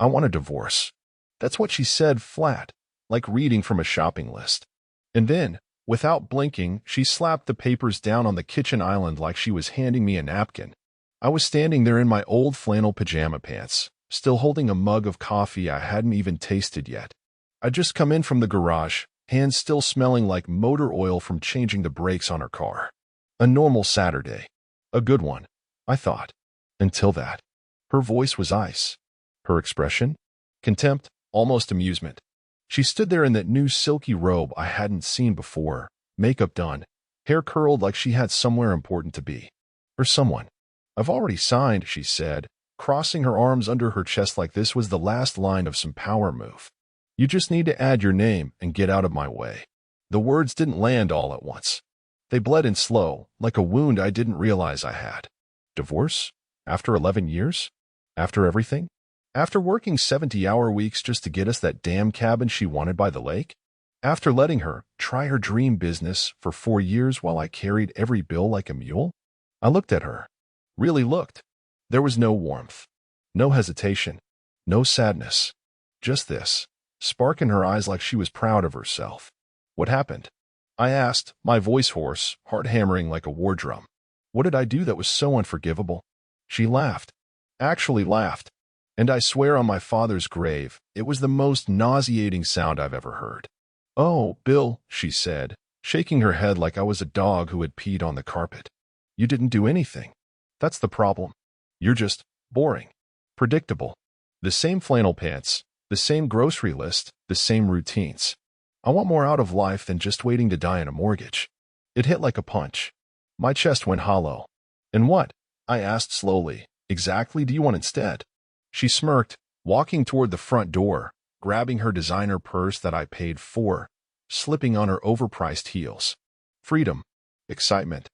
I want a divorce. That's what she said flat, like reading from a shopping list. And then, without blinking, she slapped the papers down on the kitchen island like she was handing me a napkin. I was standing there in my old flannel pajama pants, still holding a mug of coffee I hadn't even tasted yet. I'd just come in from the garage, hands still smelling like motor oil from changing the brakes on her car. A normal Saturday. A good one, I thought. Until that. Her voice was ice. Her expression? Contempt, almost amusement. She stood there in that new silky robe I hadn't seen before, makeup done, hair curled like she had somewhere important to be. Or someone. I've already signed, she said, crossing her arms under her chest like this was the last line of some power move. You just need to add your name and get out of my way. The words didn't land all at once. They bled in slow, like a wound I didn't realize I had. Divorce? After 11 years? After everything? After working 70-hour weeks just to get us that damn cabin she wanted by the lake? After letting her try her dream business for 4 years while I carried every bill like a mule? I looked at her. Really looked. There was no warmth. No hesitation. No sadness. Just this. Spark in her eyes like she was proud of herself. What happened? I asked, my voice hoarse, heart hammering like a war drum. What did I do that was so unforgivable? She laughed. Actually laughed. And I swear on my father's grave, it was the most nauseating sound I've ever heard. Oh, Bill, she said, shaking her head like I was a dog who had peed on the carpet. You didn't do anything. That's the problem. You're just boring. Predictable. The same flannel pants, the same grocery list, the same routines. I want more out of life than just waiting to die in a mortgage. It hit like a punch. My chest went hollow. And what? I asked slowly. Exactly do you want instead? She smirked, walking toward the front door, grabbing her designer purse that I paid for, slipping on her overpriced heels. Freedom. Excitement.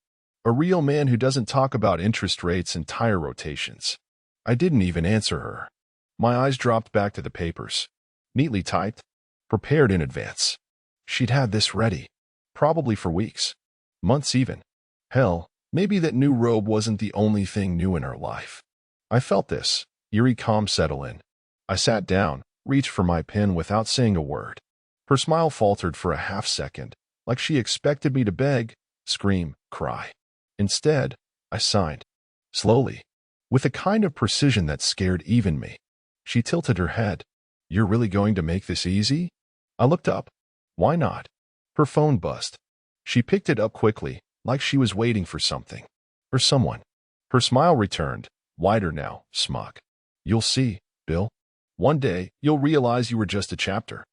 A real man who doesn't talk about interest rates and tire rotations. I didn't even answer her. My eyes dropped back to the papers. Neatly typed. Prepared in advance. She'd had this ready. Probably for weeks. Months even. Hell, maybe that new robe wasn't the only thing new in her life. I felt this eerie calm settle in. I sat down, reached for my pen without saying a word. Her smile faltered for a half second, like she expected me to beg, scream, cry. Instead, I signed. Slowly. With a kind of precision that scared even me. She tilted her head. You're really going to make this easy? I looked up. Why not? Her phone buzzed. She picked it up quickly, like she was waiting for something. Or someone. Her smile returned, wider now, smug. You'll see, Bill. One day, you'll realize you were just a chapter.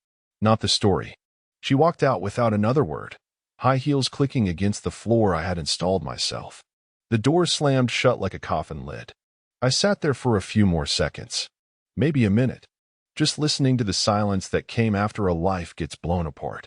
Not the story. She walked out without another word, high heels clicking against the floor I had installed myself. The door slammed shut like a coffin lid. I sat there for a few more seconds. Maybe a minute. Just listening to the silence that came after a life gets blown apart.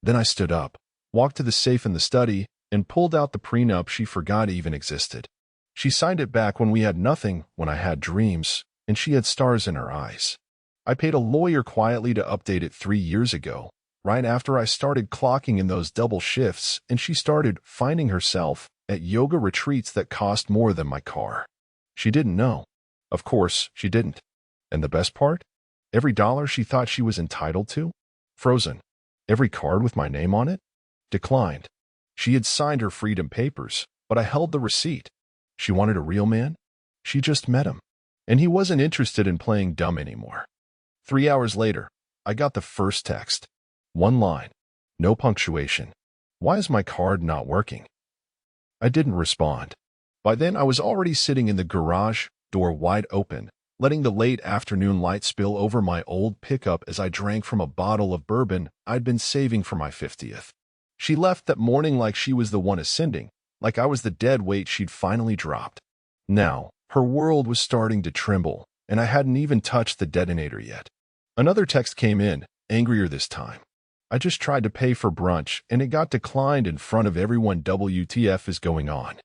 Then I stood up, walked to the safe in the study, and pulled out the prenup she forgot even existed. She signed it back when we had nothing, when I had dreams, and she had stars in her eyes. I paid a lawyer quietly to update it 3 years ago, right after I started clocking in those double shifts, and she started finding herself at yoga retreats that cost more than my car. She didn't know. Of course, she didn't. And the best part? Every dollar she thought she was entitled to? Frozen. Every card with my name on it? Declined. She had signed her freedom papers, but I held the receipt. She wanted a real man? She just met him. And he wasn't interested in playing dumb anymore. 3 hours later, I got the first text. One line. No punctuation. Why is my card not working? I didn't respond. By then, I was already sitting in the garage, door wide open, letting the late afternoon light spill over my old pickup as I drank from a bottle of bourbon I'd been saving for my 50th. She left that morning like she was the one ascending, like I was the dead weight she'd finally dropped. Now, her world was starting to tremble, and I hadn't even touched the detonator yet. Another text came in, angrier this time. I just tried to pay for brunch, and it got declined in front of everyone. WTF is going on?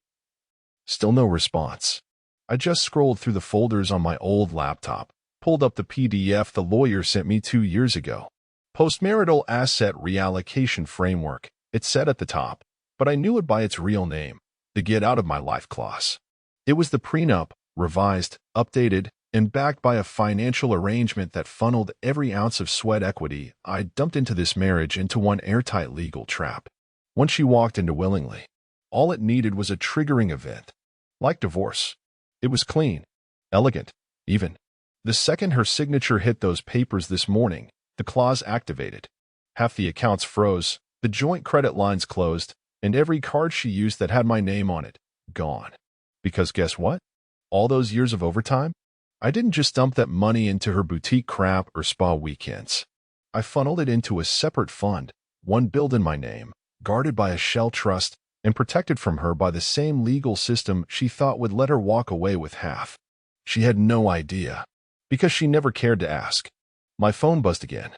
Still no response. I just scrolled through the folders on my old laptop, pulled up the PDF the lawyer sent me 2 years ago. Postmarital Asset Reallocation Framework, it said at the top, but I knew it by its real name, the Get Out of My Life clause. It was the prenup, revised, updated, and backed by a financial arrangement that funneled every ounce of sweat equity I dumped into this marriage into one airtight legal trap. Once she walked into willingly, all it needed was a triggering event. Like divorce. It was clean, elegant, even. The second her signature hit those papers this morning, the clause activated. Half the accounts froze, the joint credit lines closed, and every card she used that had my name on it, gone. Because guess what? All those years of overtime? I didn't just dump that money into her boutique crap or spa weekends. I funneled it into a separate fund, one billed in my name, guarded by a shell trust, and protected from her by the same legal system she thought would let her walk away with half. She had no idea, because she never cared to ask. My phone buzzed again.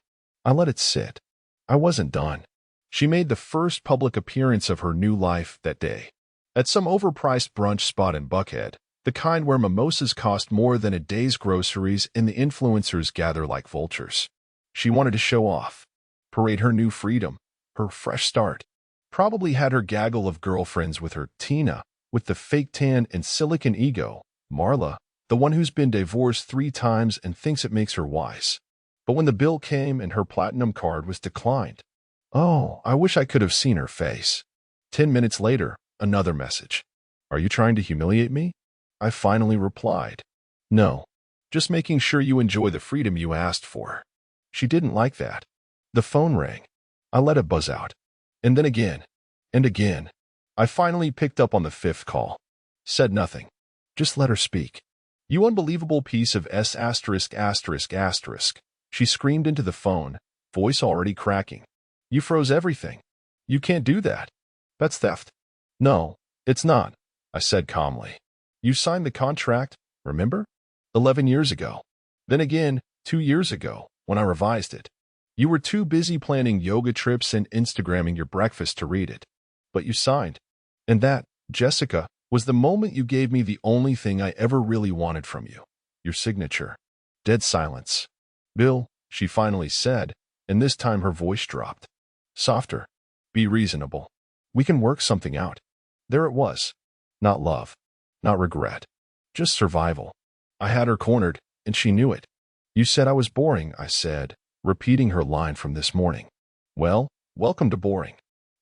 I let it sit. I wasn't done. She made the first public appearance of her new life that day. At some overpriced brunch spot in Buckhead, the kind where mimosas cost more than a day's groceries and the influencers gather like vultures. She wanted to show off, parade her new freedom, her fresh start. Probably had her gaggle of girlfriends with her, Tina, with the fake tan and silicon ego, Marla, the one who's been divorced 3 times and thinks it makes her wise. But when the bill came and her platinum card was declined, oh, I wish I could have seen her face. 10 minutes later, another message. Are you trying to humiliate me? I finally replied. No, just making sure you enjoy the freedom you asked for. She didn't like that. The phone rang. I let it buzz out. And then again, and again. I finally picked up on the 5th call. Said nothing. Just let her speak. You unbelievable piece of S*******. She screamed into the phone, voice already cracking. You froze everything. You can't do that. That's theft. No, it's not, I said calmly. You signed the contract, remember? 11 years ago. Then again, 2 years ago, when I revised it. You were too busy planning yoga trips and Instagramming your breakfast to read it. But you signed. And that, Jessica, was the moment you gave me the only thing I ever really wanted from you. Your signature. Dead silence. Bill, she finally said, and this time her voice dropped. Softer. Be reasonable. We can work something out. There it was. Not love. Not regret. Just survival. I had her cornered, and she knew it. You said I was boring, I said, repeating her line from this morning. Well, welcome to boring.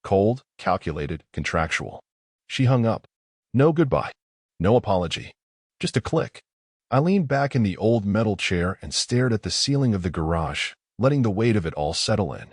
Cold, calculated, contractual. She hung up. No goodbye. No apology. Just a click. I leaned back in the old metal chair and stared at the ceiling of the garage, letting the weight of it all settle in.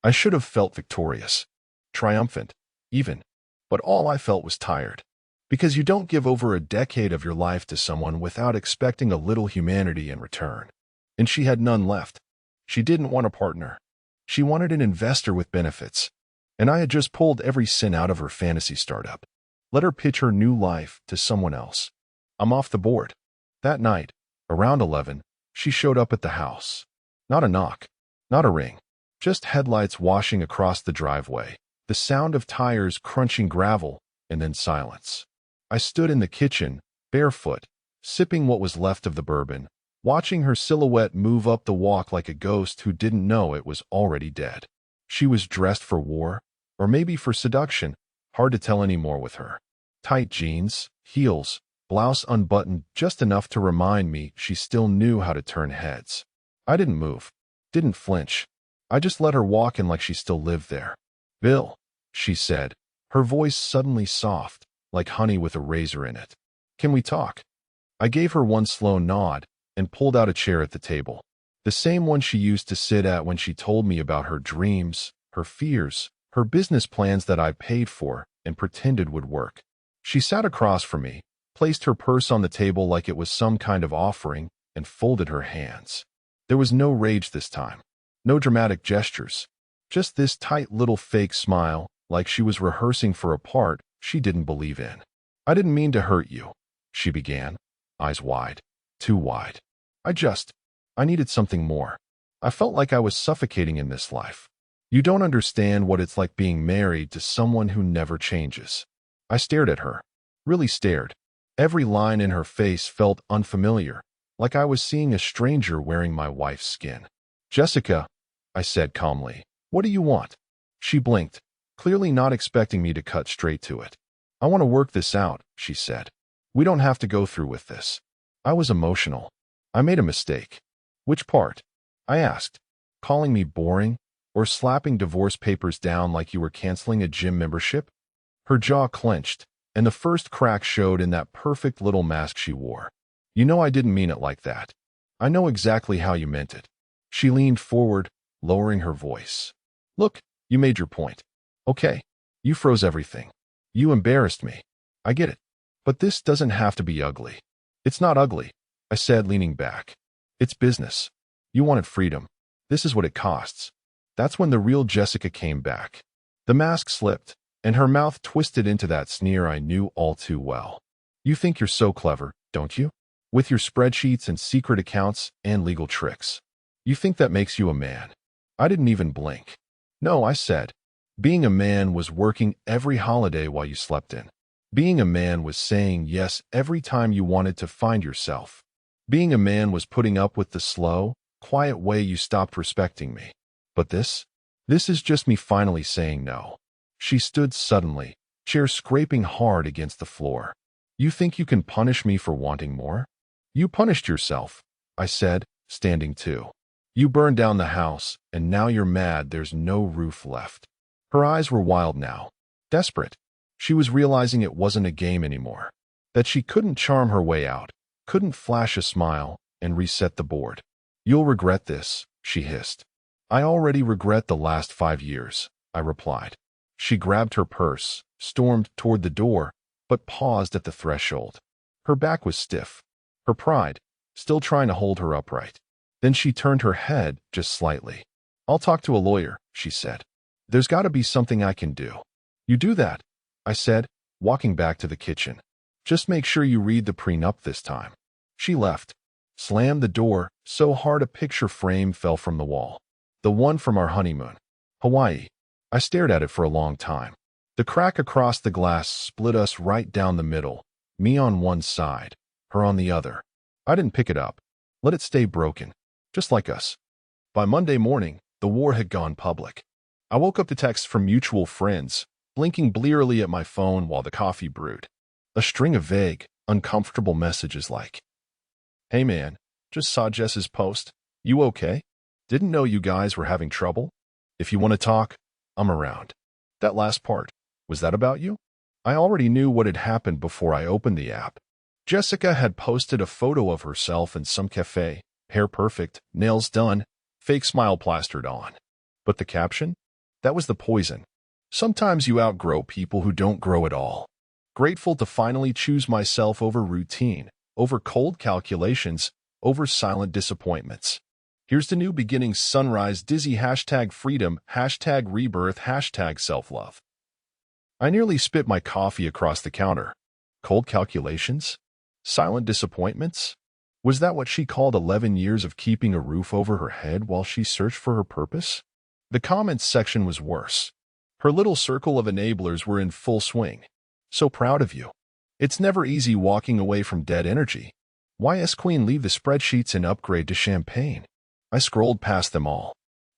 I should have felt victorious. Triumphant, even. But all I felt was tired. Because you don't give over a decade of your life to someone without expecting a little humanity in return. And she had none left. She didn't want a partner. She wanted an investor with benefits. And I had just pulled every sin out of her fantasy startup. Let her pitch her new life to someone else. I'm off the board. That night, around 11, she showed up at the house. Not a knock. Not a ring. Just headlights washing across the driveway, the sound of tires crunching gravel, and then silence. I stood in the kitchen, barefoot, sipping what was left of the bourbon, watching her silhouette move up the walk like a ghost who didn't know it was already dead. She was dressed for war, or maybe for seduction, hard to tell anymore with her. Tight jeans, heels, blouse unbuttoned just enough to remind me she still knew how to turn heads. I didn't move, didn't flinch. I just let her walk in like she still lived there. Bill, she said, her voice suddenly soft, like honey with a razor in it. Can we talk? I gave her one slow nod and pulled out a chair at the table. The same one she used to sit at when she told me about her dreams, her fears, her business plans that I paid for and pretended would work. She sat across from me, placed her purse on the table like it was some kind of offering, and folded her hands. There was no rage this time. No dramatic gestures. Just this tight little fake smile, like she was rehearsing for a part she didn't believe in. I didn't mean to hurt you, she began, eyes wide, too wide. I needed something more. I felt like I was suffocating in this life. You don't understand what it's like being married to someone who never changes. I stared at her, really stared. Every line in her face felt unfamiliar, like I was seeing a stranger wearing my wife's skin. Jessica, I said calmly, what do you want? She blinked, clearly not expecting me to cut straight to it. I want to work this out, she said. We don't have to go through with this. I was emotional. I made a mistake. Which part? I asked. Calling me boring? Or slapping divorce papers down like you were canceling a gym membership? Her jaw clenched, and the first crack showed in that perfect little mask she wore. You know I didn't mean it like that. I know exactly how you meant it. She leaned forward, lowering her voice. Look, you made your point. Okay, you froze everything. You embarrassed me. I get it. But this doesn't have to be ugly. It's not ugly, I said, leaning back. It's business. You wanted freedom. This is what it costs. That's when the real Jessica came back. The mask slipped, and her mouth twisted into that sneer I knew all too well. You think you're so clever, don't you? With your spreadsheets and secret accounts and legal tricks. You think that makes you a man. I didn't even blink. No, I said. Being a man was working every holiday while you slept in. Being a man was saying yes every time you wanted to find yourself. Being a man was putting up with the slow, quiet way you stopped respecting me. But this is just me finally saying no. She stood suddenly, chair scraping hard against the floor. You think you can punish me for wanting more? You punished yourself, I said, standing too. You burned down the house, and now you're mad there's no roof left. Her eyes were wild now, desperate. She was realizing it wasn't a game anymore, that she couldn't charm her way out, couldn't flash a smile and reset the board. You'll regret this, she hissed. I already regret the last 5 years, I replied. She grabbed her purse, stormed toward the door, but paused at the threshold. Her back was stiff, her pride still trying to hold her upright. Then she turned her head just slightly. I'll talk to a lawyer, she said. There's got to be something I can do. You do that, I said, walking back to the kitchen. Just make sure you read the prenup this time. She left, slammed the door so hard a picture frame fell from the wall. The one from our honeymoon. Hawaii. I stared at it for a long time. The crack across the glass split us right down the middle, me on one side, her on the other. I didn't pick it up. Let it stay broken, just like us. By Monday morning, the war had gone public. I woke up to texts from mutual friends, blinking blearily at my phone while the coffee brewed. A string of vague, uncomfortable messages like, Hey man, just saw Jess's post. You okay? Didn't know you guys were having trouble. If you want to talk, I'm around. That last part, was that about you? I already knew what had happened before I opened the app. Jessica had posted a photo of herself in some cafe, hair perfect, nails done, fake smile plastered on. But the caption? That was the poison. Sometimes you outgrow people who don't grow at all. Grateful to finally choose myself over routine, over cold calculations, over silent disappointments. Here's the new beginning sunrise dizzy #freedom, #rebirth, #self-love. I nearly spit my coffee across the counter. Cold calculations? Silent disappointments? Was that what she called 11 years of keeping a roof over her head while she searched for her purpose? The comments section was worse. Her little circle of enablers were in full swing. So proud of you. It's never easy walking away from dead energy. Why Queen leave the spreadsheets and upgrade to champagne? I scrolled past them all.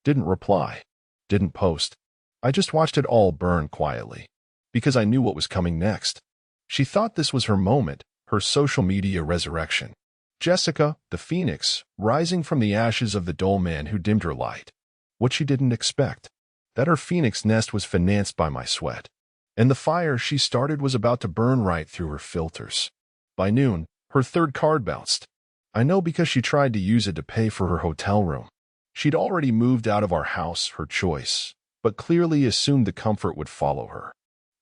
Didn't reply. Didn't post. I just watched it all burn quietly. Because I knew what was coming next. She thought this was her moment, her social media resurrection. Jessica, the phoenix, rising from the ashes of the dull man who dimmed her light. What she didn't expect. That her phoenix nest was financed by my sweat. And the fire she started was about to burn right through her filters. By noon, her third card bounced. I know because she tried to use it to pay for her hotel room. She'd already moved out of our house, her choice, but clearly assumed the comfort would follow her.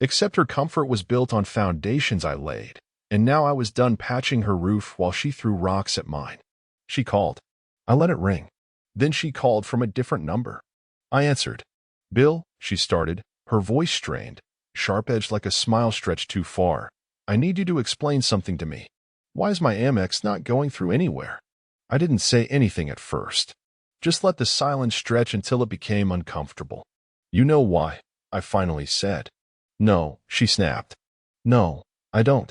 Except her comfort was built on foundations I laid, and now I was done patching her roof while she threw rocks at mine. She called. I let it ring. Then she called from a different number. I answered. Bill, she started, her voice strained, sharp-edged like a smile stretched too far. I need you to explain something to me. Why is my Amex not going through anywhere? I didn't say anything at first. Just let the silence stretch until it became uncomfortable. You know why, I finally said. No, she snapped. No, I don't.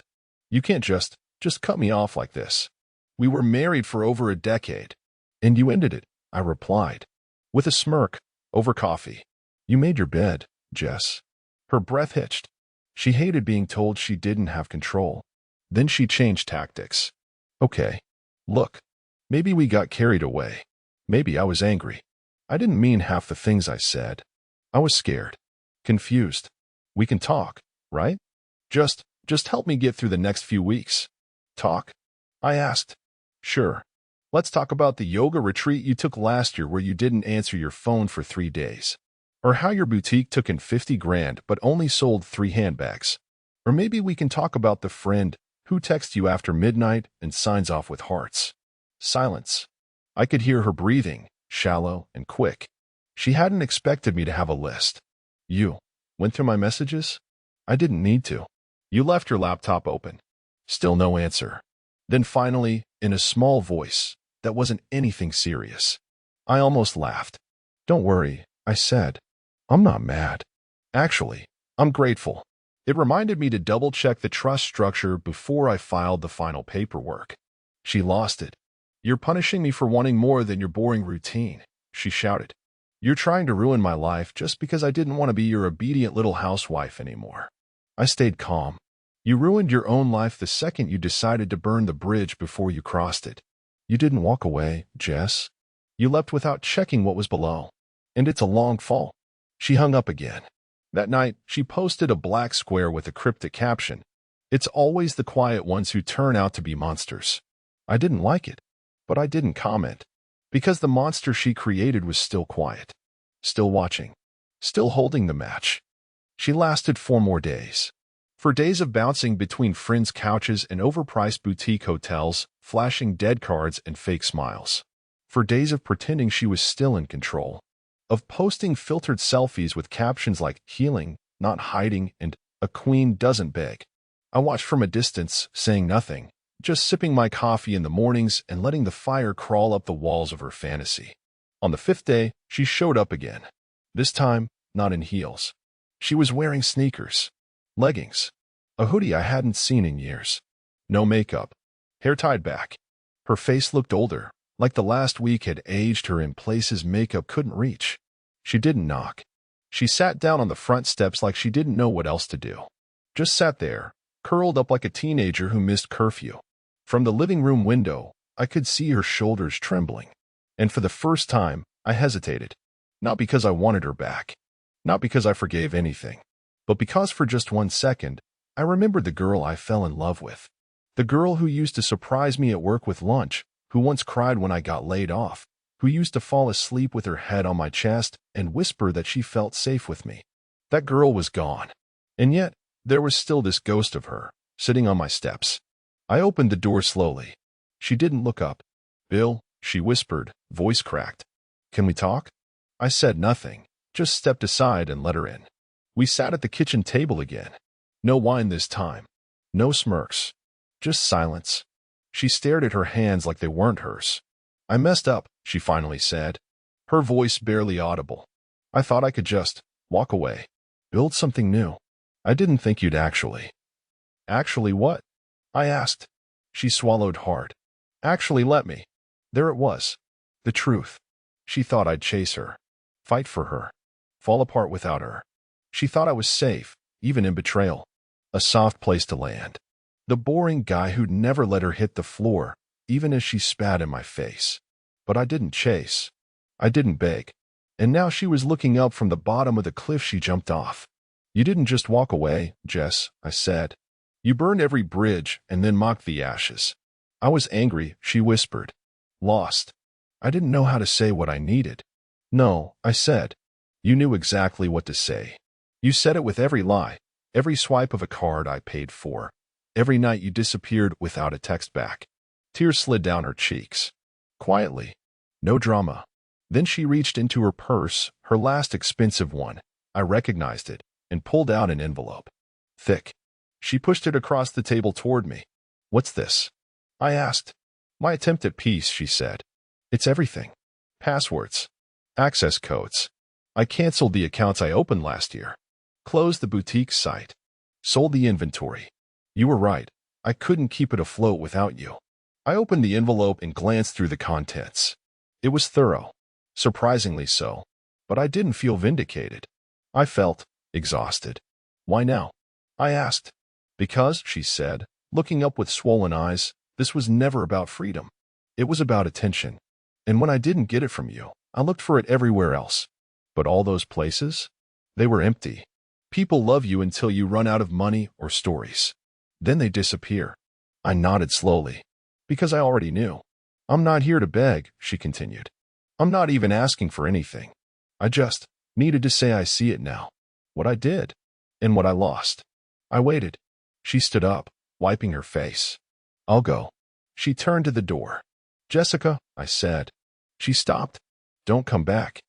You can't just cut me off like this. We were married for over a decade. And you ended it, I replied. With a smirk, over coffee. You made your bed, Jess. Her breath hitched. She hated being told she didn't have control. Then she changed tactics. Okay. Look. Maybe we got carried away. Maybe I was angry. I didn't mean half the things I said. I was scared. Confused. We can talk, right? Just help me get through the next few weeks. Talk? I asked. Sure. Let's talk about the yoga retreat you took last year where you didn't answer your phone for 3 days. Or how your boutique took in 50 grand but only sold 3 handbags. Or maybe we can talk about the friend who texts you after midnight and signs off with hearts. Silence. I could hear her breathing, shallow and quick. She hadn't expected me to have a list. You went through my messages? I didn't need to. You left your laptop open. Still no answer. Then finally, in a small voice that wasn't anything serious, I almost laughed. Don't worry, I said. I'm not mad. Actually, I'm grateful. It reminded me to double-check the trust structure before I filed the final paperwork. She lost it. You're punishing me for wanting more than your boring routine, she shouted. You're trying to ruin my life just because I didn't want to be your obedient little housewife anymore. I stayed calm. You ruined your own life the second you decided to burn the bridge before you crossed it. You didn't walk away, Jess. You left without checking what was below. And it's a long fall. She hung up again. That night, she posted a black square with a cryptic caption. It's always the quiet ones who turn out to be monsters. I didn't like it, but I didn't comment. Because the monster she created was still quiet. Still watching. Still holding the match. She lasted 4 more days. For days of bouncing between friends' couches and overpriced boutique hotels, flashing dead cards and fake smiles. For days of pretending she was still in control. Of posting filtered selfies with captions like healing, not hiding, and a queen doesn't beg. I watched from a distance, saying nothing, just sipping my coffee in the mornings and letting the fire crawl up the walls of her fantasy. On the 5th day, she showed up again. This time, not in heels. She was wearing sneakers, leggings, a hoodie I hadn't seen in years. No makeup, hair tied back. Her face looked older, like the last week had aged her in places makeup couldn't reach. She didn't knock. She sat down on the front steps like she didn't know what else to do. Just sat there, curled up like a teenager who missed curfew. From the living room window, I could see her shoulders trembling. And for the first time, I hesitated. Not because I wanted her back. Not because I forgave anything. But because for just 1 second, I remembered the girl I fell in love with. The girl who used to surprise me at work with lunch, who once cried when I got laid off, who used to fall asleep with her head on my chest and whisper that she felt safe with me. That girl was gone. And yet, there was still this ghost of her, sitting on my steps. I opened the door slowly. She didn't look up. Bill, she whispered, voice cracked. Can we talk? I said nothing, just stepped aside and let her in. We sat at the kitchen table again. No wine this time. No smirks. Just silence. She stared at her hands like they weren't hers. I messed up, she finally said, her voice barely audible. I thought I could just walk away, build something new. I didn't think you'd actually. Actually what? I asked. She swallowed hard. Actually let me. There it was. The truth. She thought I'd chase her, fight for her, fall apart without her. She thought I was safe, even in betrayal. A soft place to land. The boring guy who'd never let her hit the floor, even as she spat in my face. But I didn't chase. I didn't beg. And now she was looking up from the bottom of the cliff she jumped off. You didn't just walk away, Jess, I said. You burned every bridge and then mocked the ashes. I was angry, she whispered. Lost. I didn't know how to say what I needed. No, I said. You knew exactly what to say. You said it with every lie, every swipe of a card I paid for, every night you disappeared without a text back. Tears slid down her cheeks. Quietly. No drama. Then she reached into her purse, her last expensive one. I recognized it, and pulled out an envelope. Thick. She pushed it across the table toward me. What's this? I asked. My attempt at peace, she said. It's everything. Passwords. Access codes. I canceled the accounts I opened last year. Closed the boutique site. Sold the inventory. You were right. I couldn't keep it afloat without you. I opened the envelope and glanced through the contents. It was thorough. Surprisingly so. But I didn't feel vindicated. I felt exhausted. Why now? I asked. Because, she said, looking up with swollen eyes, this was never about freedom. It was about attention. And when I didn't get it from you, I looked for it everywhere else. But all those places? They were empty. People love you until you run out of money or stories. Then they disappear. I nodded slowly, because I already knew. I'm not here to beg, she continued. I'm not even asking for anything. I just needed to say I see it now. What I did, and what I lost. I waited. She stood up, wiping her face. I'll go. She turned to the door. Jessica, I said. She stopped. Don't come back.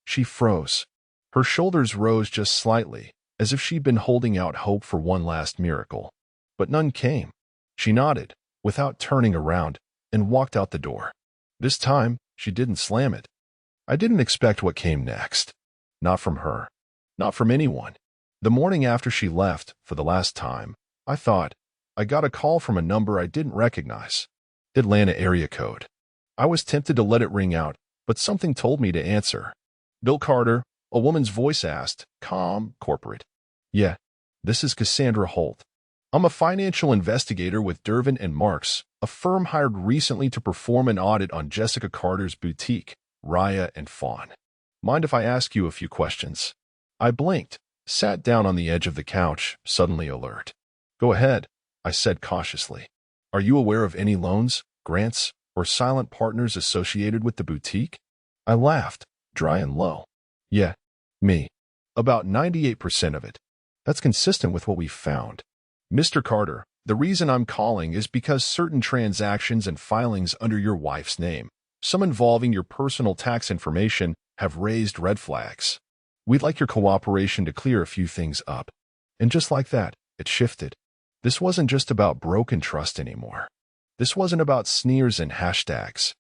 She froze. Her shoulders rose just slightly, as if she'd been holding out hope for one last miracle. But none came. She nodded, without turning around, and walked out the door. This time, she didn't slam it. I didn't expect what came next. Not from her. Not from anyone. The morning after she left, for the last time, I thought, I got a call from a number I didn't recognize. Atlanta area code. I was tempted to let it ring out, but something told me to answer. Bill Carter, a woman's voice asked, calm, corporate. Yeah, this is Cassandra Holt. I'm a financial investigator with Dervin and Marks, a firm hired recently to perform an audit on Jessica Carter's boutique, Raya and Fawn. Mind if I ask you a few questions? I blinked, sat down on the edge of the couch, suddenly alert. Go ahead, I said cautiously. Are you aware of any loans, grants, or silent partners associated with the boutique? I laughed, dry and low. Yeah, me. About 98% of it. That's consistent with what we found. Mr. Carter, the reason I'm calling is because certain transactions and filings under your wife's name, some involving your personal tax information, have raised red flags. We'd like your cooperation to clear a few things up. And just like that, it shifted. This wasn't just about broken trust anymore. This wasn't about sneers and hashtags.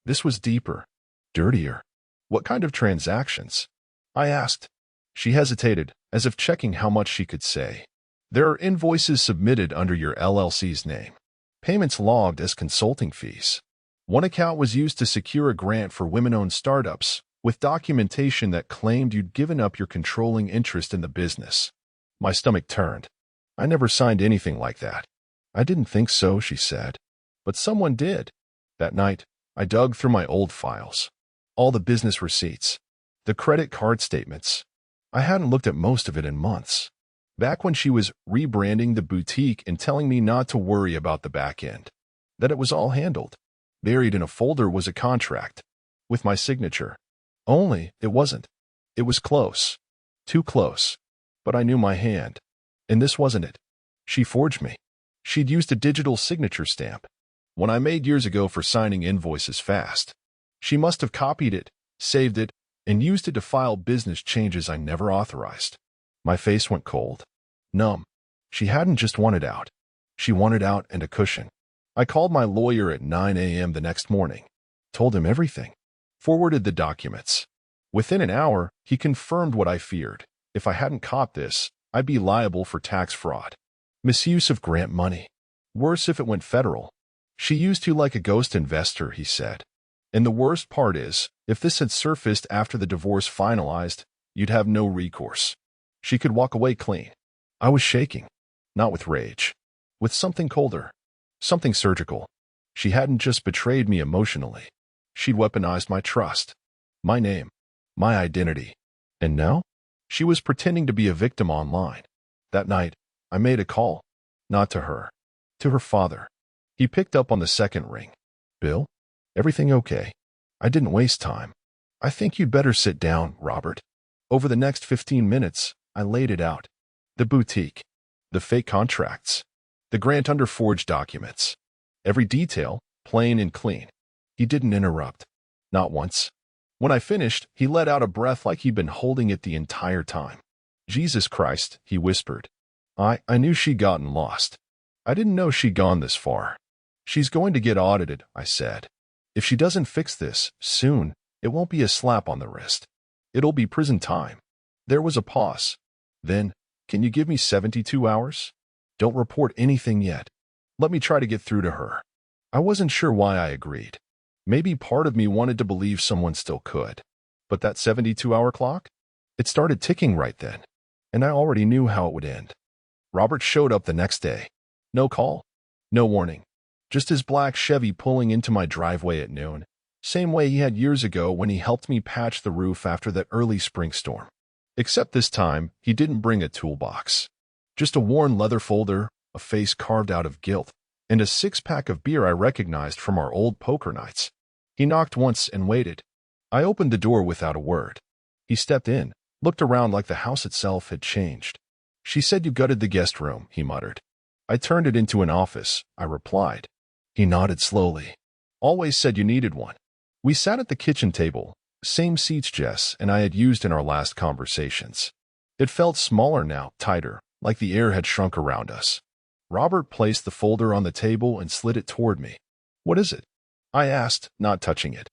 This was deeper, dirtier. What kind of transactions? I asked. She hesitated, as if checking how much she could say. There are invoices submitted under your LLC's name. Payments logged as consulting fees. One account was used to secure a grant for women-owned startups, with documentation that claimed you'd given up your controlling interest in the business. My stomach turned. I never signed anything like that. I didn't think so, she said. But someone did. That night, I dug through my old files. All the business receipts. The credit card statements. I hadn't looked at most of it in months. Back when she was rebranding the boutique and telling me not to worry about the back end. That it was all handled. Buried in a folder was a contract. With my signature. Only, it wasn't. It was close. Too close. But I knew my hand. And this wasn't it. She forged me. She'd used a digital signature stamp. One I made years ago for signing invoices fast. She must have copied it, saved it, and used it to file business changes I never authorized. My face went cold. Numb. She hadn't just wanted out. She wanted out and a cushion. I called my lawyer at 9 a.m. the next morning. Told him everything. Forwarded the documents. Within an hour, he confirmed what I feared. If I hadn't caught this, I'd be liable for tax fraud. Misuse of grant money. Worse if it went federal. She used you like a ghost investor, he said. And the worst part is, if this had surfaced after the divorce finalized, you'd have no recourse. She could walk away clean. I was shaking. Not with rage. With something colder. Something surgical. She hadn't just betrayed me emotionally. She'd weaponized my trust. My name. My identity. And now? She was pretending to be a victim online. That night, I made a call. Not to her. To her father. He picked up on the second ring. Bill? Everything okay? I didn't waste time. I think you'd better sit down, Robert. Over the next 15 minutes, I laid it out. The boutique. The fake contracts. The grant under forged documents. Every detail, plain and clean. He didn't interrupt. Not once. When I finished, he let out a breath like he'd been holding it the entire time. Jesus Christ, he whispered. I knew she'd gotten lost. I didn't know she'd gone this far. She's going to get audited, I said. If she doesn't fix this, soon, it won't be a slap on the wrist. It'll be prison time. There was a pause. Then, can you give me 72 hours? Don't report anything yet. Let me try to get through to her. I wasn't sure why I agreed. Maybe part of me wanted to believe someone still could. But that 72-hour clock? It started ticking right then. And I already knew how it would end. Robert showed up the next day. No call. No warning. Just his black Chevy pulling into my driveway at noon, same way he had years ago when he helped me patch the roof after that early spring storm. Except this time, he didn't bring a toolbox. Just a worn leather folder, a face carved out of guilt, and a six-pack of beer I recognized from our old poker nights. He knocked once and waited. I opened the door without a word. He stepped in, looked around like the house itself had changed. "She said you gutted the guest room," he muttered. "I turned it into an office," I replied. He nodded slowly. "Always said you needed one." We sat at the kitchen table, same seats Jess and I had used in our last conversations. It felt smaller now, tighter, like the air had shrunk around us. Robert placed the folder on the table and slid it toward me. "What is it?" I asked, not touching it.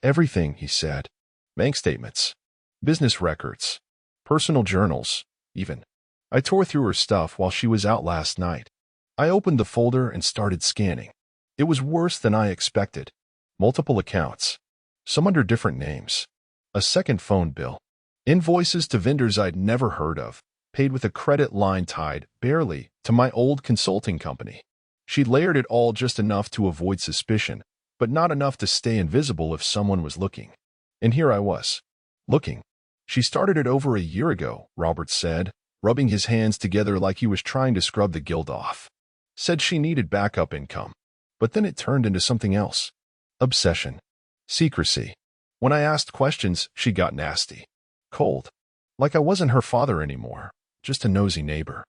"Everything," he said. "Bank statements, business records, personal journals, even." I tore through her stuff while she was out last night. I opened the folder and started scanning. It was worse than I expected. Multiple accounts, some under different names. A second phone bill. Invoices to vendors I'd never heard of, paid with a credit line tied, barely, to my old consulting company. She layered it all just enough to avoid suspicion, but not enough to stay invisible if someone was looking. And here I was, looking. "She started it over a year ago," Robert said, rubbing his hands together like he was trying to scrub the guilt off. "Said she needed backup income. But then it turned into something else. Obsession. Secrecy. When I asked questions, she got nasty. Cold. Like I wasn't her father anymore, just a nosy neighbor."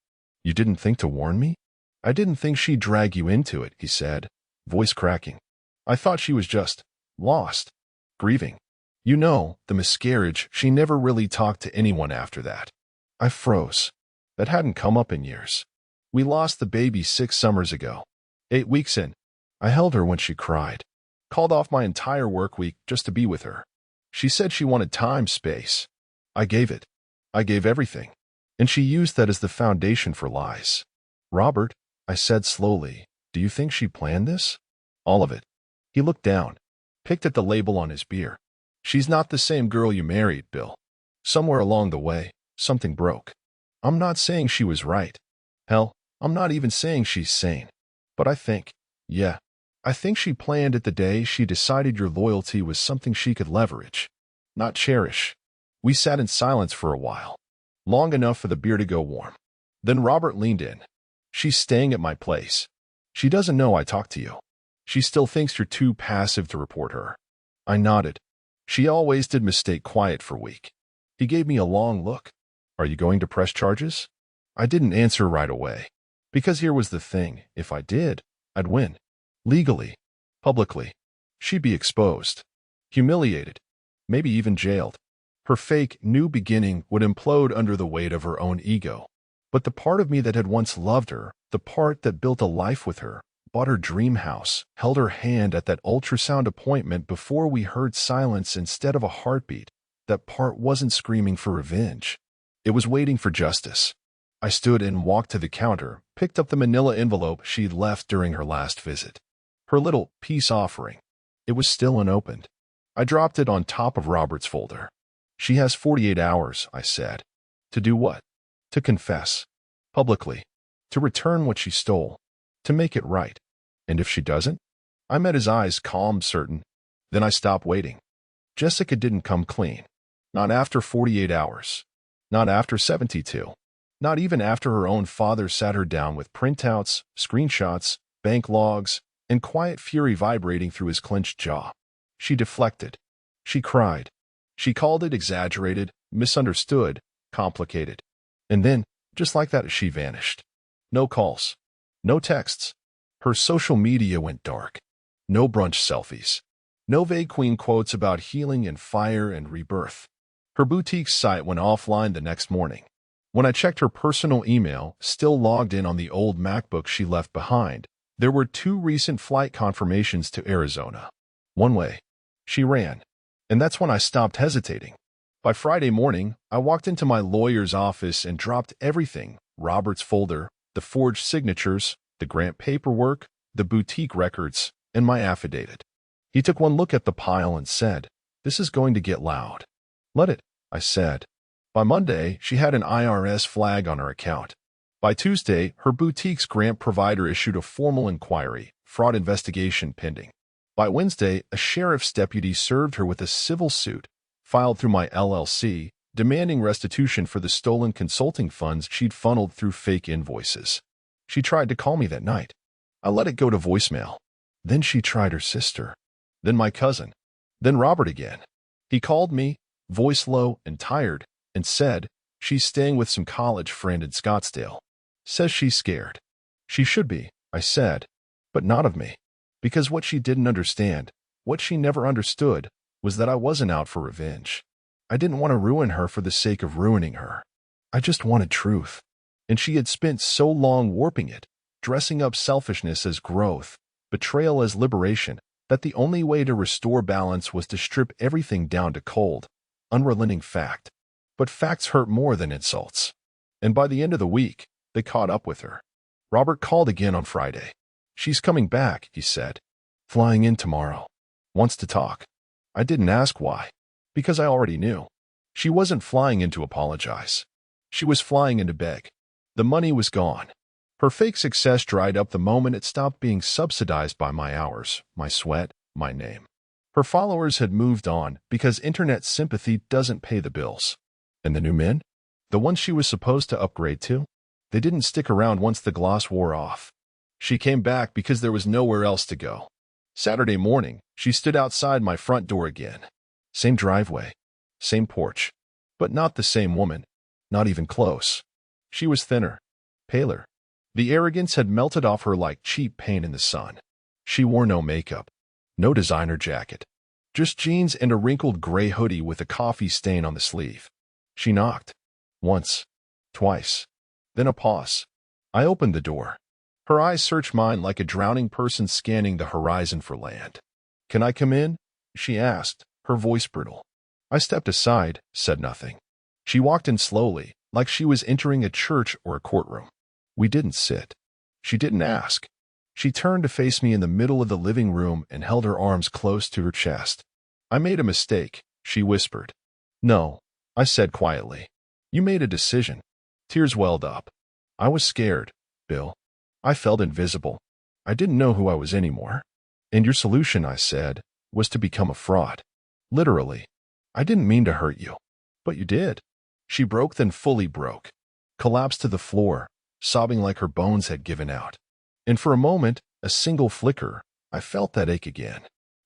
"You didn't think to warn me?" "I didn't think she'd drag you into it," he said, voice cracking. "I thought she was just lost. Grieving. You know, the miscarriage, she never really talked to anyone after that." I froze. That hadn't come up in years. We lost the baby 6 summers ago. 8 weeks in. I held her when she cried. Called off my entire work week just to be with her. She said she wanted time, space. I gave it. I gave everything. And she used that as the foundation for lies. "Robert," I said slowly, "do you think she planned this?" "All of it." He looked down, picked at the label on his beer. "She's not the same girl you married, Bill. Somewhere along the way, something broke. I'm not saying she was right. Hell, I'm not even saying she's sane. But I think, I think she planned it the day she decided your loyalty was something she could leverage, not cherish." We sat in silence for a while, long enough for the beer to go warm. Then Robert leaned in. "She's staying at my place. She doesn't know I talked to you. She still thinks you're too passive to report her." I nodded. "She always did mistake quiet for a week." He gave me a long look. "Are you going to press charges?" I didn't answer right away. Because here was the thing, if I did, I'd win. Legally. Publicly. She'd be exposed. Humiliated. Maybe even jailed. Her fake, new beginning would implode under the weight of her own ego. But the part of me that had once loved her, the part that built a life with her, bought her dream house, held her hand at that ultrasound appointment before we heard silence instead of a heartbeat, that part wasn't screaming for revenge. It was waiting for justice. I stood and walked to the counter, picked up the manila envelope she'd left during her last visit. Her little peace offering. It was still unopened. I dropped it on top of Robert's folder. "She has 48 hours, I said. "To do what?" "To confess. Publicly. To return what she stole. To make it right. And if she doesn't?" I met his eyes, calm, certain. Then I stopped waiting. Jessica didn't come clean. Not after 48 hours. Not after 72. Not even after her own father sat her down with printouts, screenshots, bank logs, and quiet fury vibrating through his clenched jaw. She deflected. She cried. She called it exaggerated, misunderstood, complicated. And then, just like that, she vanished. No calls. No texts. Her social media went dark. No brunch selfies. No vague queen quotes about healing and fire and rebirth. Her boutique site went offline the next morning. When I checked her personal email, still logged in on the old MacBook she left behind, there were 2 recent flight confirmations to Arizona. One way. She ran. And that's when I stopped hesitating. By Friday morning, I walked into my lawyer's office and dropped everything: Robert's folder, the forged signatures, the grant paperwork, the boutique records, and my affidavit. He took one look at the pile and said, "This is going to get loud." "Let it," I said. By Monday, she had an IRS flag on her account. By Tuesday, her boutique's grant provider issued a formal inquiry, fraud investigation pending. By Wednesday, a sheriff's deputy served her with a civil suit filed through my LLC, demanding restitution for the stolen consulting funds she'd funneled through fake invoices. She tried to call me that night. I let it go to voicemail. Then she tried her sister. Then my cousin. Then Robert again. He called me, voice low and tired, and said she's staying with some college friend in Scottsdale. Says she's scared. She should be, I said, but not of me. Because what she didn't understand, what she never understood, was that I wasn't out for revenge. I didn't want to ruin her for the sake of ruining her. I just wanted truth. And she had spent so long warping it, dressing up selfishness as growth, betrayal as liberation, that the only way to restore balance was to strip everything down to cold, unrelenting fact. But facts hurt more than insults. And by the end of the week, they caught up with her. Robert called again on Friday. She's coming back, he said. Flying in tomorrow. Wants to talk. I didn't ask why. Because I already knew. She wasn't flying in to apologize. She was flying in to beg. The money was gone. Her fake success dried up the moment it stopped being subsidized by my hours, my sweat, my name. Her followers had moved on because internet sympathy doesn't pay the bills. And the new men? The ones she was supposed to upgrade to? They didn't stick around once the gloss wore off. She came back because there was nowhere else to go. Saturday morning, she stood outside my front door again. Same driveway, same porch, but not the same woman, not even close. She was thinner, paler. The arrogance had melted off her like cheap paint in the sun. She wore no makeup, no designer jacket, just jeans and a wrinkled gray hoodie with a coffee stain on the sleeve. She knocked. Once, twice, then a pause. I opened the door. Her eyes searched mine like a drowning person scanning the horizon for land. Can I come in? She asked, her voice brittle. I stepped aside, said nothing. She walked in slowly, like she was entering a church or a courtroom. We didn't sit. She didn't ask. She turned to face me in the middle of the living room and held her arms close to her chest. I made a mistake, she whispered. No, I said quietly. You made a decision. Tears welled up. I was scared, Bill. I felt invisible. I didn't know who I was anymore. And your solution, I said, was to become a fraud. Literally. I didn't mean to hurt you. But you did. She broke, then fully broke. Collapsed to the floor, sobbing like her bones had given out. And for a moment, a single flicker, I felt that ache again.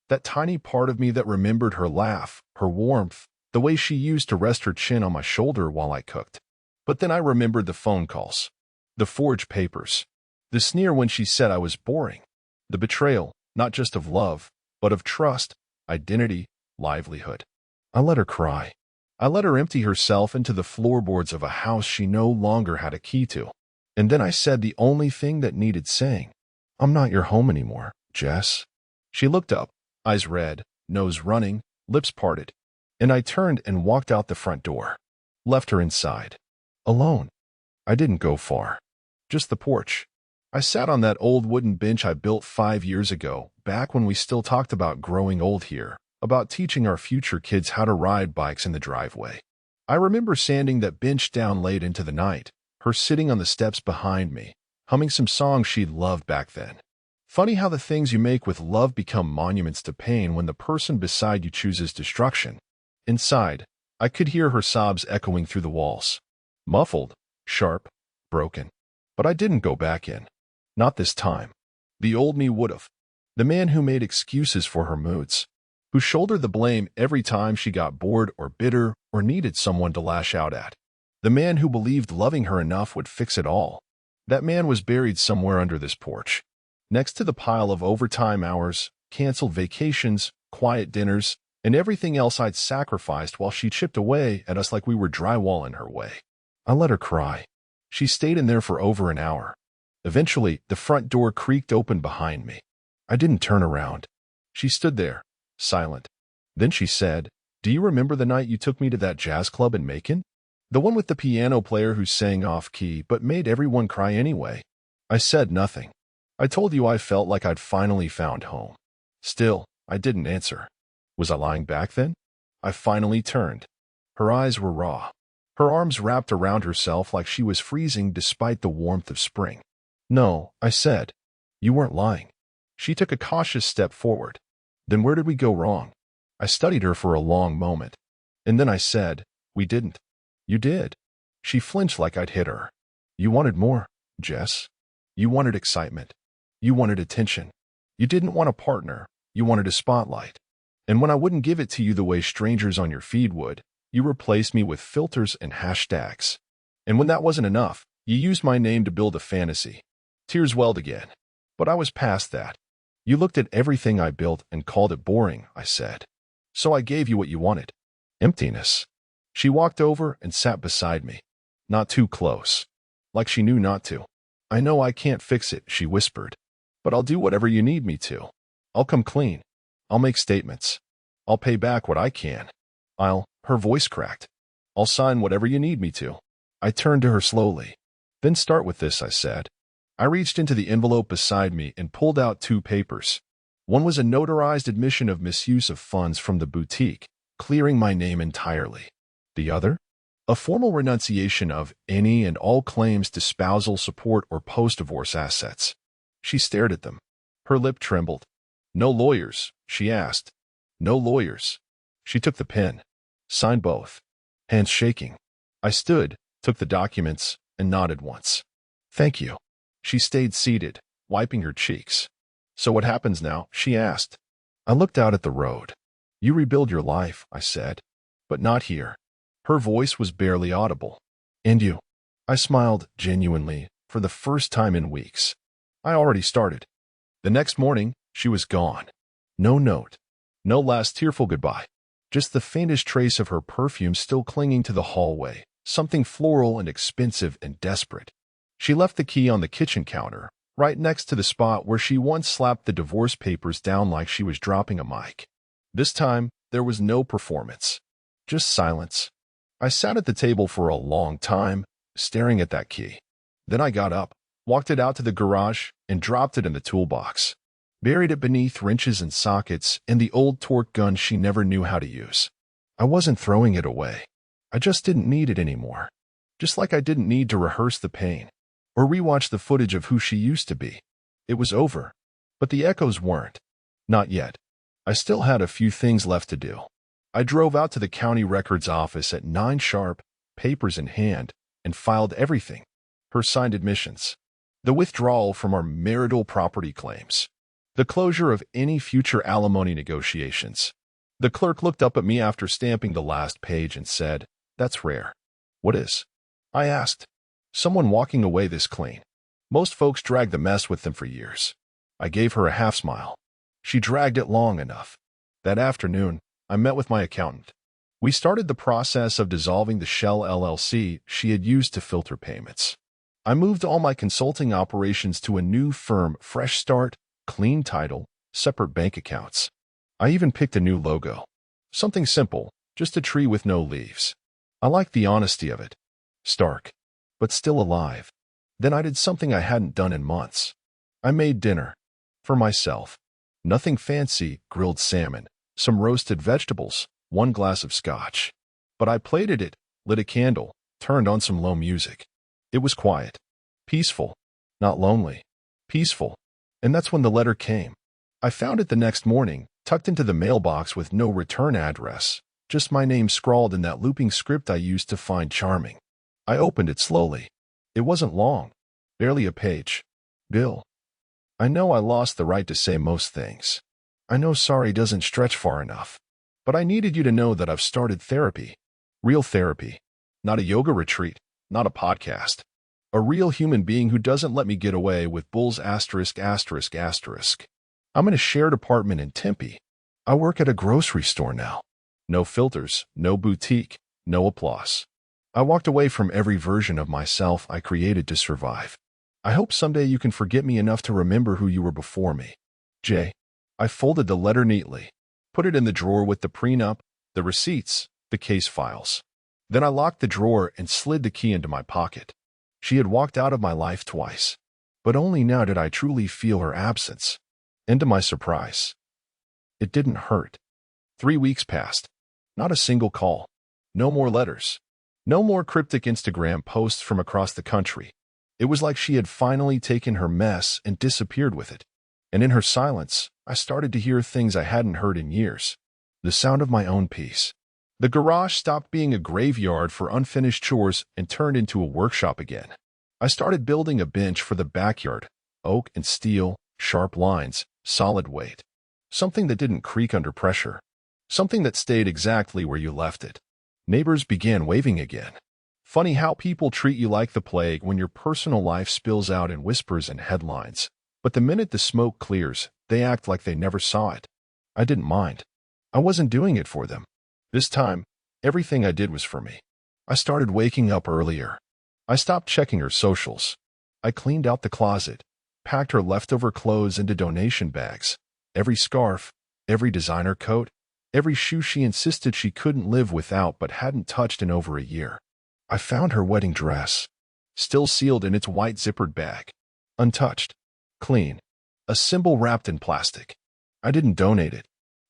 That tiny part of me that remembered her laugh, her warmth, the way she used to rest her chin on my shoulder while I cooked. But then I remembered the phone calls, the forged papers, the sneer when she said I was boring, the betrayal, not just of love, but of trust, identity, livelihood. I let her cry. I let her empty herself into the floorboards of a house she no longer had a key to. And then I said the only thing that needed saying. I'm not your home anymore, Jess. She looked up, eyes red, nose running, lips parted. And I turned and walked out the front door. Left her inside. Alone. I didn't go far. Just the porch. I sat on that old wooden bench I built 5 years ago, back when we still talked about growing old here, about teaching our future kids how to ride bikes in the driveway. I remember sanding that bench down late into the night, her sitting on the steps behind me, humming some songs she'd loved back then. Funny how the things you make with love become monuments to pain when the person beside you chooses destruction. Inside, I could hear her sobs echoing through the walls. Muffled, sharp, broken. But I didn't go back in. Not this time. The old me would've. The man who made excuses for her moods. Who shouldered the blame every time she got bored or bitter or needed someone to lash out at. The man who believed loving her enough would fix it all. That man was buried somewhere under this porch. Next to the pile of overtime hours, canceled vacations, quiet dinners, and everything else I'd sacrificed while she chipped away at us like we were drywall in her way. I let her cry. She stayed in there for over an hour. Eventually, the front door creaked open behind me. I didn't turn around. She stood there, silent. Then she said, "Do you remember the night you took me to that jazz club in Macon? The one with the piano player who sang off-key but made everyone cry anyway?" I said nothing. I told you I felt like I'd finally found home. Still, I didn't answer. Was I lying back then? I finally turned. Her eyes were raw. Her arms wrapped around herself like she was freezing despite the warmth of spring. "No," I said. "You weren't lying. She took a cautious step forward. Then where did we go wrong? I studied her for a long moment. And then I said, we didn't. You did. She flinched like I'd hit her. You wanted more, Jess. You wanted excitement. You wanted attention. You didn't want a partner. You wanted a spotlight. And when I wouldn't give it to you the way strangers on your feed would, you replaced me with filters and hashtags. And when that wasn't enough, you used my name to build a fantasy. Tears welled again. But I was past that. You looked at everything I built and called it boring, I said. So I gave you what you wanted. Emptiness. She walked over and sat beside me. Not too close. Like she knew not to. I know I can't fix it, she whispered. But I'll do whatever you need me to. I'll come clean. I'll make statements. I'll pay back what I can. Her voice cracked. I'll sign whatever you need me to. I turned to her slowly. Then start with this, I said. I reached into the envelope beside me and pulled out 2 papers. One was a notarized admission of misuse of funds from the boutique, clearing my name entirely. The other? A formal renunciation of any and all claims to spousal support or post-divorce assets. She stared at them. Her lip trembled. No lawyers, she asked. No lawyers. She took the pen. Signed both. Hands shaking. I stood, took the documents, and nodded once. Thank you. She stayed seated, wiping her cheeks. So what happens now? She asked. I looked out at the road. You rebuild your life, I said. But not here. Her voice was barely audible. And you? I smiled genuinely, for the first time in weeks. I already started. The next morning, she was gone. No note. No last tearful goodbye. Just the faintest trace of her perfume still clinging to the hallway, something floral and expensive and desperate. She left the key on the kitchen counter, right next to the spot where she once slapped the divorce papers down like she was dropping a mic. This time, there was no performance. Just silence. I sat at the table for a long time, staring at that key. Then I got up, walked it out to the garage, and dropped it in the toolbox. Buried it beneath wrenches and sockets and the old torque gun she never knew how to use. I wasn't throwing it away. I just didn't need it anymore. Just like I didn't need to rehearse the pain or rewatch the footage of who she used to be. It was over. But the echoes weren't. Not yet. I still had a few things left to do. I drove out to the county records office at 9 sharp, papers in hand, and filed everything. Her signed admissions. The withdrawal from our marital property claims. The closure of any future alimony negotiations. The clerk looked up at me after stamping the last page and said, That's rare. What is? I asked. Someone walking away this clean. Most folks drag the mess with them for years. I gave her a half smile. She dragged it long enough. That afternoon, I met with my accountant. We started the process of dissolving the Shell LLC she had used to filter payments. I moved all my consulting operations to a new firm, fresh start, clean title, separate bank accounts. I even picked a new logo. Something simple, just a tree with no leaves. I liked the honesty of it. Stark, but still alive. Then I did something I hadn't done in months. I made dinner. For myself. Nothing fancy, grilled salmon, some roasted vegetables, 1 glass of scotch. But I plated it, lit a candle, turned on some low music. It was quiet. Peaceful. Not lonely. Peaceful. And that's when the letter came. I found it the next morning, tucked into the mailbox with no return address, just my name scrawled in that looping script I used to find charming. I opened it slowly. It wasn't long. Barely a page. Bill. I know I lost the right to say most things. I know sorry doesn't stretch far enough. But I needed you to know that I've started therapy. Real therapy. Not a yoga retreat. Not a podcast. A real human being who doesn't let me get away with bulls asterisk asterisk asterisk. I'm in a shared apartment in Tempe. I work at a grocery store now. No filters, no boutique, no applause. I walked away from every version of myself I created to survive. I hope someday you can forget me enough to remember who you were before me. Jay. I folded the letter neatly, put it in the drawer with the prenup, the receipts, the case files. Then I locked the drawer and slid the key into my pocket. She had walked out of my life twice, but only now did I truly feel her absence. And to my surprise, it didn't hurt. 3 weeks passed. Not a single call. No more letters. No more cryptic Instagram posts from across the country. It was like she had finally taken her mess and disappeared with it. And in her silence, I started to hear things I hadn't heard in years. The sound of my own peace. The garage stopped being a graveyard for unfinished chores and turned into a workshop again. I started building a bench for the backyard, oak and steel, sharp lines, solid weight. Something that didn't creak under pressure. Something that stayed exactly where you left it. Neighbors began waving again. Funny how people treat you like the plague when your personal life spills out in whispers and headlines. But the minute the smoke clears, they act like they never saw it. I didn't mind. I wasn't doing it for them. This time, everything I did was for me. I started waking up earlier. I stopped checking her socials. I cleaned out the closet, packed her leftover clothes into donation bags. Every scarf, every designer coat, every shoe she insisted she couldn't live without but hadn't touched in over a year. I found her wedding dress, still sealed in its white zippered bag, untouched, clean, a symbol wrapped in plastic. I didn't donate it.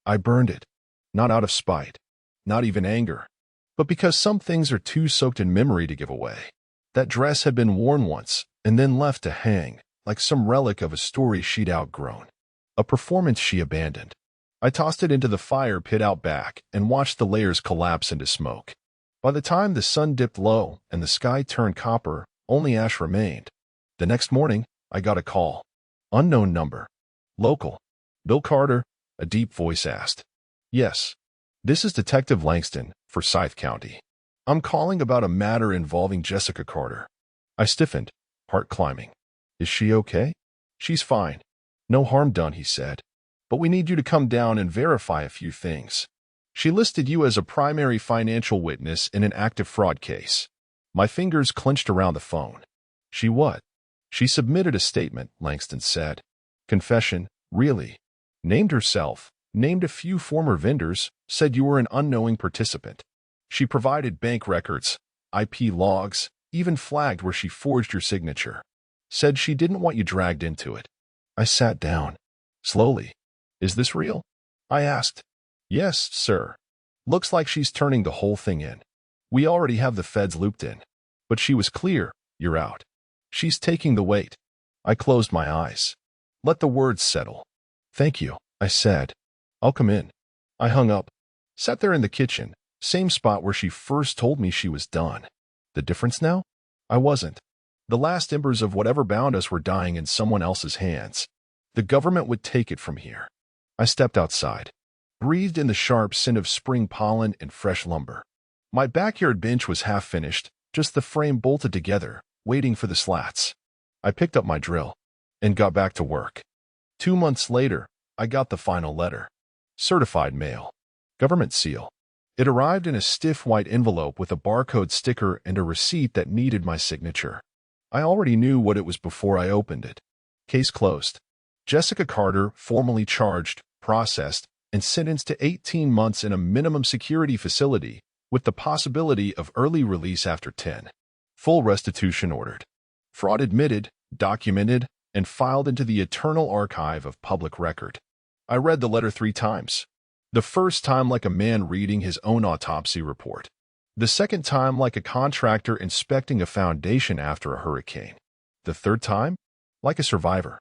I burned it, not out of spite, not even anger, but because some things are too soaked in memory to give away. That dress had been worn once and then left to hang, like some relic of a story she'd outgrown, a performance she abandoned. I tossed it into the fire pit out back and watched the layers collapse into smoke. By the time the sun dipped low and the sky turned copper, only ash remained. The next morning, I got a call. Unknown number. Local. Bill Carter, a deep voice asked. Yes. This is Detective Langston, Forsyth County. I'm calling about a matter involving Jessica Carter. I stiffened, heart climbing. Is she okay? She's fine. No harm done, he said. But we need you to come down and verify a few things. She listed you as a primary financial witness in an active fraud case. My fingers clenched around the phone. She what? She submitted a statement, Langston said. Confession, really. Named herself, named a few former vendors, said you were an unknowing participant. She provided bank records, IP logs, even flagged where she forged your signature. Said she didn't want you dragged into it. I sat down. Slowly. Is this real? I asked. Yes, sir. Looks like she's turning the whole thing in. We already have the feds looped in. But she was clear, you're out. She's taking the weight. I closed my eyes. Let the words settle. Thank you, I said. I'll come in. I hung up. Sat there in the kitchen, same spot where she first told me she was done. The difference now? I wasn't. The last embers of whatever bound us were dying in someone else's hands. The government would take it from here. I stepped outside. Breathed in the sharp scent of spring pollen and fresh lumber. My backyard bench was half finished, just the frame bolted together, waiting for the slats. I picked up my drill and got back to work. 2 months later, I got the final letter. Certified mail. Government seal. It arrived in a stiff white envelope with a barcode sticker and a receipt that needed my signature. I already knew what it was before I opened it. Case closed. Jessica Carter formally charged, processed, and sentenced to 18 months in a minimum security facility, with the possibility of early release after 10. Full restitution ordered. Fraud admitted, documented, and filed into the eternal archive of public record. I read the letter 3 times. The first time like a man reading his own autopsy report. The second time like a contractor inspecting a foundation after a hurricane. The third time, like a survivor.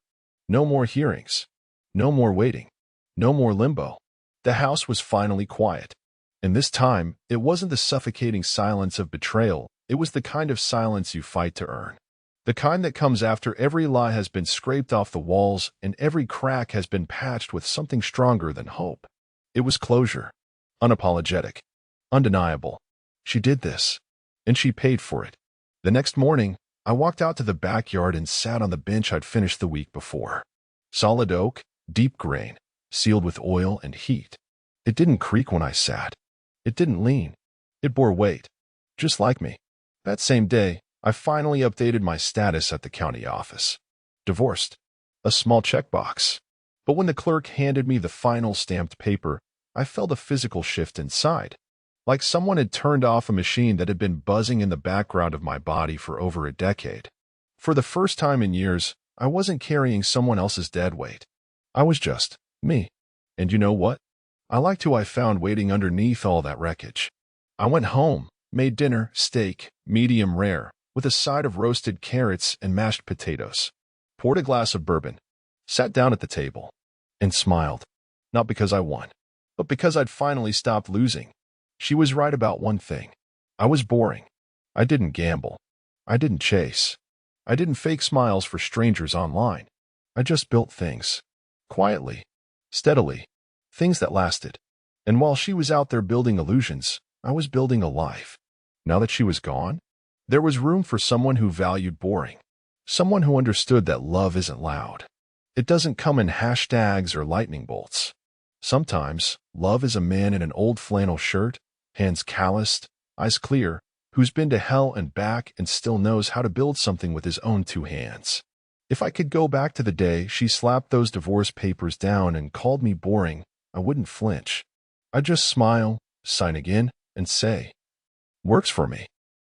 No more hearings. No more waiting. No more limbo. The house was finally quiet. And this time, it wasn't the suffocating silence of betrayal, it was the kind of silence you fight to earn. The kind that comes after every lie has been scraped off the walls and every crack has been patched with something stronger than hope. It was closure. Unapologetic. Undeniable. She did this. And she paid for it. The next morning, I walked out to the backyard and sat on the bench I'd finished the week before. Solid oak, deep grain, sealed with oil and heat. It didn't creak when I sat. It didn't lean. It bore weight. Just like me. That same day, I finally updated my status at the county office. Divorced. A small checkbox. But when the clerk handed me the final stamped paper, I felt a physical shift inside. Like someone had turned off a machine that had been buzzing in the background of my body for over a decade. For the first time in years, I wasn't carrying someone else's dead weight. I was just me. And you know what? I liked who I found waiting underneath all that wreckage. I went home, made dinner, steak, medium rare, with a side of roasted carrots and mashed potatoes. Poured a glass of bourbon. sat down at the table, and smiled. Not because I won, but because I'd finally stopped losing. She was right about one thing. I was boring. I didn't gamble. I didn't chase. I didn't fake smiles for strangers online. I just built things. Quietly. Steadily. Things that lasted. And while she was out there building illusions, I was building a life. Now that she was gone, there was room for someone who valued boring. Someone who understood that love isn't loud. It doesn't come in hashtags or lightning bolts. Sometimes, love is a man in an old flannel shirt, hands calloused, eyes clear, who's been to hell and back and still knows how to build something with his own two hands. If I could go back to the day she slapped those divorce papers down and called me boring, I wouldn't flinch. I'd just smile, sign again, and say, "Works for me."